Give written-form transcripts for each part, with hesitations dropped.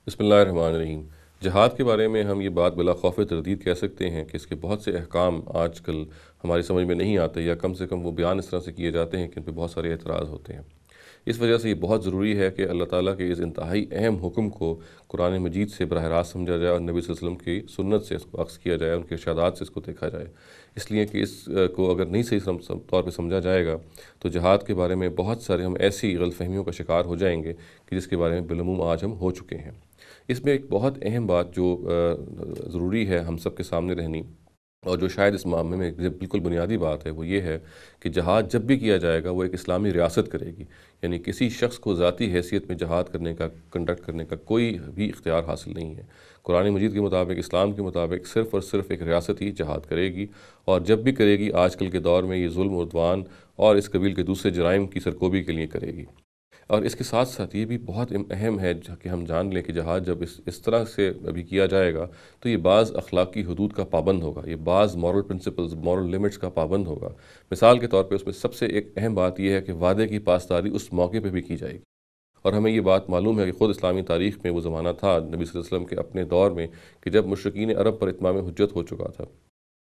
بسم اللہ الرحمن الرحیم۔ جہاد کے بارے میں ہم یہ بات بلا خوف تردید کہہ سکتے ہیں کہ اس کے بہت سے احکام آج کل ہماری سمجھ میں نہیں آتے، یا کم سے کم وہ بیان اس طرح سے کیے جاتے ہیں کہ ان پہ بہت سارے اعتراض ہوتے ہیں۔ اس وجہ سے یہ بہت ضروری ہے کہ اللہ تعالیٰ کے اس انتہائی اہم حکم کو قرآن مجید سے براہ راست سمجھا جائے اور نبی صلی اللہ علیہ وسلم کی سنت سے اس کو عکس کیا جائے، ان کے ارشادات سے اس کو دیکھا جائے۔ اس لیے کہ اس کو اگر نہیں صحیح طور پہ سمجھا جائے گا تو جہاد کے بارے میں بہت سارے ہم ایسی غلط فہمیوں کا شکار ہو جائیں گے کہ جس کے بارے میں بالعموم آج ہم ہو چکے ہیں۔ اس میں ایک بہت اہم بات جو ضروری ہے ہم سب کے سامنے رہنی، اور جو شاید اس معاملے میں بالکل بنیادی بات ہے، وہ یہ ہے کہ جہاد جب بھی کیا جائے گا وہ ایک اسلامی ریاست کرے گی، یعنی کسی شخص کو ذاتی حیثیت میں جہاد کرنے کا، کنڈکٹ کرنے کا کوئی بھی اختیار حاصل نہیں ہے۔ قرآن مجید کے مطابق، اسلام کے مطابق صرف اور صرف ایک ریاست ہی جہاد کرے گی، اور جب بھی کرے گی آج کل کے دور میں یہ ظلم و عدوان اور اس قبیل کے دوسرے جرائم کی سرکوبی کے لیے کرے گی۔ اور اس کے ساتھ ساتھ یہ بھی بہت اہم ہے کہ ہم جان لیں کہ جہاد جب اس طرح سے ابھی کیا جائے گا تو یہ بعض اخلاقی حدود کا پابند ہوگا، یہ بعض مورل پرنسپلز، مورل لمٹس کا پابند ہوگا۔ مثال کے طور پہ اس میں سب سے ایک اہم بات یہ ہے کہ وعدے کی پاسداری اس موقع پہ بھی کی جائے گی، اور ہمیں یہ بات معلوم ہے کہ خود اسلامی تاریخ میں وہ زمانہ تھا نبی صلی اللہ علیہ وسلم کے اپنے دور میں کہ جب مشرکین عرب پر اتمام حجت ہو چکا تھا،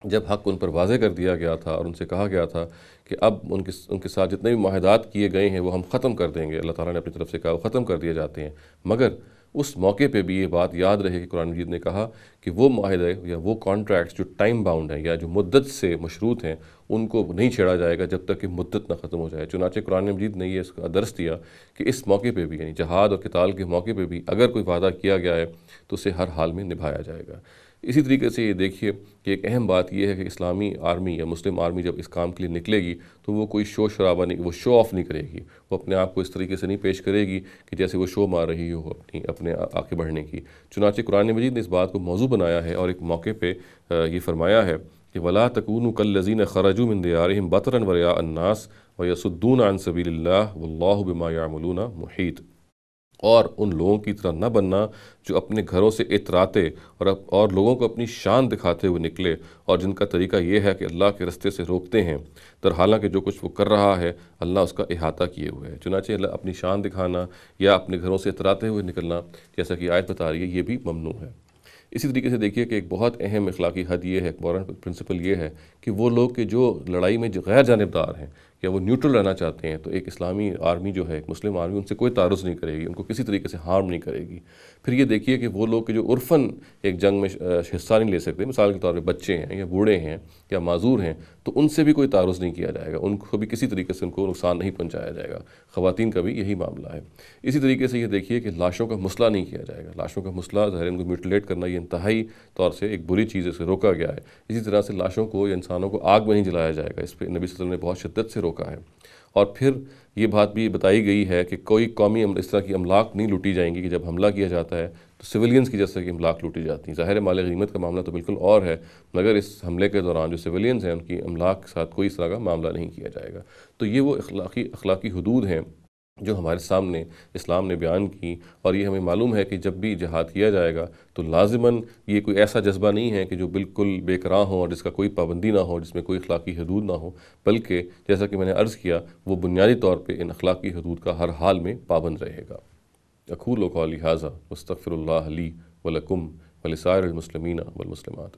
جب حق ان پر واضح کر دیا گیا تھا اور ان سے کہا گیا تھا کہ اب ان کے ساتھ جتنے بھی معاہدات کیے گئے ہیں وہ ہم ختم کر دیں گے، اللہ تعالیٰ نے اپنی طرف سے کہا وہ ختم کر دیے جاتے ہیں، مگر اس موقع پہ بھی یہ بات یاد رہے کہ قرآن مجید نے کہا کہ وہ معاہدے یا وہ کانٹریکٹس جو ٹائم باؤنڈ ہیں یا جو مدت سے مشروط ہیں ان کو نہیں چھیڑا جائے گا جب تک کہ مدت نہ ختم ہو جائے۔ چنانچہ قرآن مجید نے یہ اس کا درس دیا کہ اس موقع پہ بھی، یعنی جہاد اور قتال کے موقع پہ بھی اگر کوئی وعدہ کیا گیا ہے تو اسے ہر حال میں نبھایا جائے گا۔ اسی طریقے سے یہ دیکھیے کہ ایک اہم بات یہ ہے کہ اسلامی آرمی یا مسلم آرمی جب اس کام کے لیے نکلے گی تو وہ کوئی شور شرابہ نہیں، وہ شو آف نہیں کرے گی، وہ اپنے آپ کو اس طریقے سے نہیں پیش کرے گی کہ جیسے وہ شو مار رہی ہو اپنے آگے بڑھنے کی۔ چنانچہ قرآن مجید نے اس بات کو موضوع بنایا ہے اور ایک موقع پہ یہ فرمایا ہے کہ وَلَا تَكُونُوا كَالَّذِينَ خَرَجُوا مِن دِيَارِهِمْ بَطْرًا وَرِئَاءَ النَّاسِ وَيَصُدُّونَ عَن سَبِيلِ اللَّهِ وَاللَّهُ بِمَا يَعْمَلُونَ مُحِيطٌ۔ اور ان لوگوں کی طرح نہ بننا جو اپنے گھروں سے اتراتے اور لوگوں کو اپنی شان دکھاتے ہوئے نکلے، اور جن کا طریقہ یہ ہے کہ اللہ کے رستے سے روکتے ہیں، حالانکہ جو کچھ وہ کر رہا ہے اللہ اس کا احاطہ کیے ہوئے ہے۔ چنانچہ اپنی شان دکھانا یا اپنے گھروں سے اتراتے ہوئے نکلنا، جیسا کہ آیت بتا رہی ہے، یہ بھی ممنوع ہے۔ اسی طریقے سے دیکھیے کہ ایک بہت اہم اخلاقی حد یہ ہے، ایک مورل پرنسپل یہ ہے کہ وہ لوگ کہ جو لڑائی میں جو غیر جانبدار ہیں یا وہ نیوٹرل رہنا چاہتے ہیں، تو ایک اسلامی آرمی جو ہے، ایک مسلم آرمی، ان سے کوئی تعرض نہیں کرے گی، ان کو کسی طریقے سے ہارم نہیں کرے گی۔ پھر یہ دیکھیے کہ وہ لوگ کہ جو عرفاً ایک جنگ میں حصہ نہیں لے سکتے، مثال کے طور پہ بچے ہیں یا بوڑھے ہیں یا معذور ہیں، تو ان سے بھی کوئی تعرض نہیں کیا جائے گا، ان کو بھی کسی طریقے سے ان کو نقصان نہیں پہنچایا جائے گا۔ خواتین کا بھی یہی معاملہ ہے۔ اسی طریقے سے یہ دیکھیے کہ لاشوں کا مسئلہ نہیں کیا جائے گا، لاشوں کا مسئلہ ظاہر ان کو میوٹیلیٹ کرنا یہ انتہائی طور سے ایک بری چیز سے روکا گیا ہے۔ اسی طرح سے لاشوں کو یا انسانوں کو آگ میں نہیں جلایا جائے گا، اس پہ نبی صلی اللہ علیہ وسلم نے بہت شدت سے روکا ہے۔ اور پھر یہ بات بھی بتائی گئی ہے کہ کوئی قومی اس طرح کی املاک نہیں لوٹی جائیں گی کہ جب حملہ کیا جاتا ہے تو سویلینز کی جیسے کہ املاک لوٹی جاتی ہیں۔ ظاہر مال غنیمت کا معاملہ تو بالکل اور ہے، مگر اس حملے کے دوران جو سویلینز ہیں ان کی املاک کے ساتھ کوئی اس طرح کا معاملہ نہیں کیا جائے گا۔ تو یہ وہ اخلاقی حدود ہیں جو ہمارے سامنے اسلام نے بیان کی، اور یہ ہمیں معلوم ہے کہ جب بھی جہاد کیا جائے گا تو لازماً یہ کوئی ایسا جذبہ نہیں ہے کہ جو بالکل بے قرار ہو اور جس کا کوئی پابندی نہ ہو، جس میں کوئی اخلاقی حدود نہ ہو، بلکہ جیسا کہ میں نے عرض کیا وہ بنیادی طور پہ ان اخلاقی حدود کا ہر حال میں پابند رہے گا۔ اقول قولی ھذا واستغفر اللہ لی ولکم ولسائر المسلمین والمسلمات۔